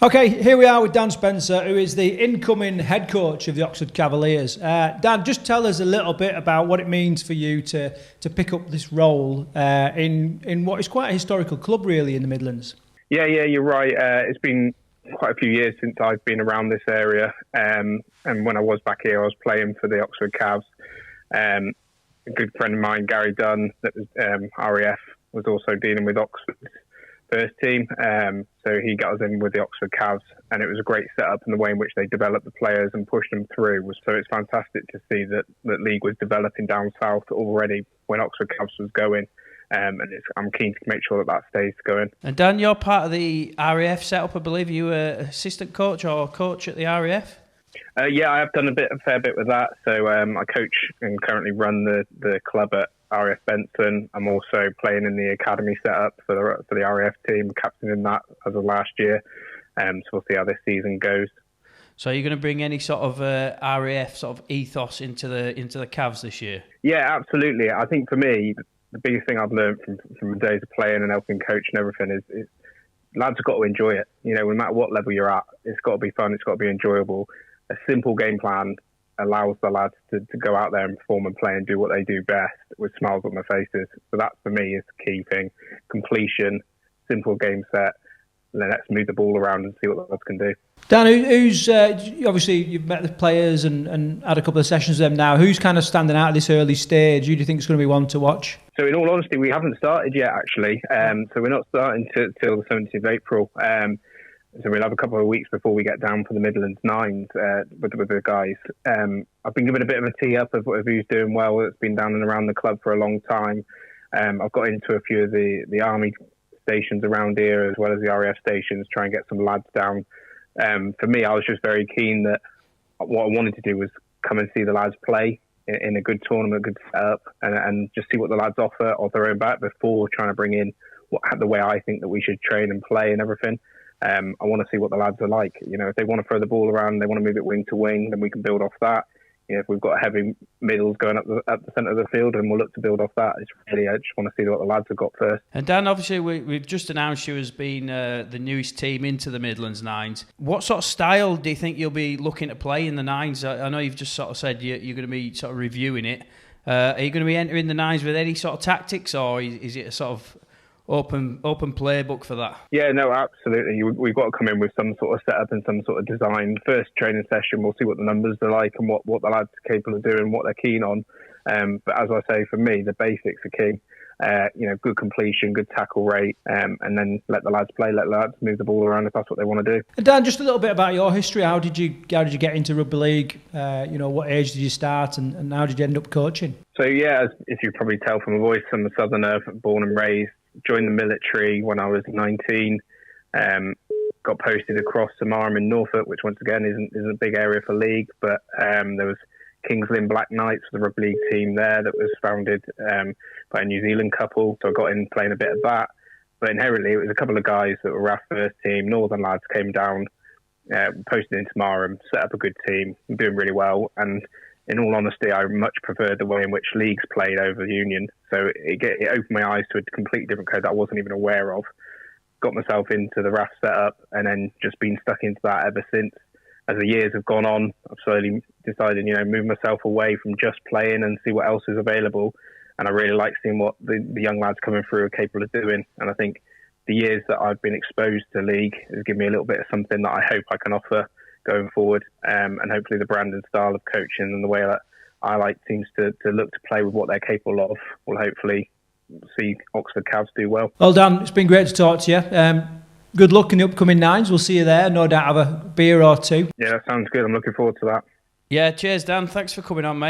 Okay, here we are with Dan Spencer, who is the incoming head coach of the Oxford Cavaliers. Dan, just tell us a little bit about what it means for you to pick up this role in what is quite a historical club, really, in the Midlands. Yeah, you're right. It's been quite a few years since I've been around this area. And when I was back here, I was playing for the Oxford Cavs. A good friend of mine, Gary Dunn, that was RAF, was also dealing with Oxford's first team. So he got us in with the Oxford Cavs, and it was a great setup, and the way in which they developed the players and pushed them through was, so it's fantastic to see that league was developing down south already when Oxford Cavs was going. And I'm keen to make sure that stays going. And Dan, you're part of the RAF setup, I believe. You were assistant coach or coach at the RAF? Yeah, I have done a fair bit with that. So I coach and currently run the club at RAF Benson. I'm also playing in the academy setup for the RAF team, captaining that as of last year. So we'll see how this season goes. So you're going to bring any sort of RAF sort of ethos into the Cavs this year? Yeah, absolutely. I think for me, the biggest thing I've learned from the days of playing and helping coach and everything is lads have got to enjoy it. You know, no matter what level you're at, it's got to be fun, it's got to be enjoyable. A simple game plan allows the lads to go out there and perform and play and do what they do best with smiles on their faces. So that, for me, is the key thing. Completion, simple game set, and then let's move the ball around and see what the lads can do. Dan, who's obviously you've met the players and had a couple of sessions with them now. Who's kind of standing out at this early stage? Who do you think is going to be one to watch? So in all honesty, we haven't started yet, actually. So we're not starting till the 17th of April. So we'll have a couple of weeks before we get down for the Midlands Nines with the guys. I've been given a bit of a tee up of who's doing well. It's been down and around the club for a long time. I've got into a few of the army stations around here as well as the RAF stations, try and get some lads down. For me, I was just very keen that what I wanted to do was come and see the lads play in a good tournament, a good setup, and just see what the lads offer off their own bat before trying to bring in the way I think that we should train and play and everything. I want to see what the lads are like. You know, if they want to throw the ball around, they want to move it wing to wing, then we can build off that. You know, if we've got heavy middles going up the centre of the field, and we'll look to build off that. It's really, I just want to see what the lads have got first. And Dan, obviously, we've just announced you as being the newest team into the Midlands Nines. What sort of style do you think you'll be looking to play in the Nines? I know you've just sort of said you're going to be sort of reviewing it. Are you going to be entering the Nines with any sort of tactics, or is it a sort of open playbook for that? Yeah, no, absolutely. We've got to come in with some sort of setup and some sort of design. First training session, we'll see what the numbers are like and what the lads are capable of doing, what they're keen on. But as I say, for me, the basics are key. Good completion, good tackle rate, and then let the lads play, let the lads move the ball around if that's what they want to do. And Dan, just a little bit about your history. How did you get into rugby league? What age did you start, and how did you end up coaching? So yeah, as you probably tell from my voice, I'm a southerner, born and raised. Joined the military when I was 19. Got posted across Samarm in Norfolk, which once again isn't a big area for league, but there was Kings Lynn Black Knights, the rugby league team there that was founded by a New Zealand couple. So I got in playing a bit of that. But inherently, it was a couple of guys that were RAF first team. Northern lads came down, posted into Samarm, set up a good team, doing really well. And in all honesty, I much preferred the way in which leagues played over the union. So it opened my eyes to a completely different code that I wasn't even aware of. Got myself into the RAF setup and then just been stuck into that ever since. As the years have gone on, I've slowly decided, move myself away from just playing and see what else is available. And I really like seeing what the young lads coming through are capable of doing. And I think the years that I've been exposed to league has given me a little bit of something that I hope I can offer going forward, and hopefully the brand and style of coaching and the way that I like teams to look to play with what they're capable of will hopefully see Oxford Cavs do well. Well, Dan, it's been great to talk to you. Good luck in the upcoming Nines. We'll see you there. No doubt have a beer or two. Yeah, that sounds good. I'm looking forward to that. Yeah, cheers, Dan. Thanks for coming on, mate.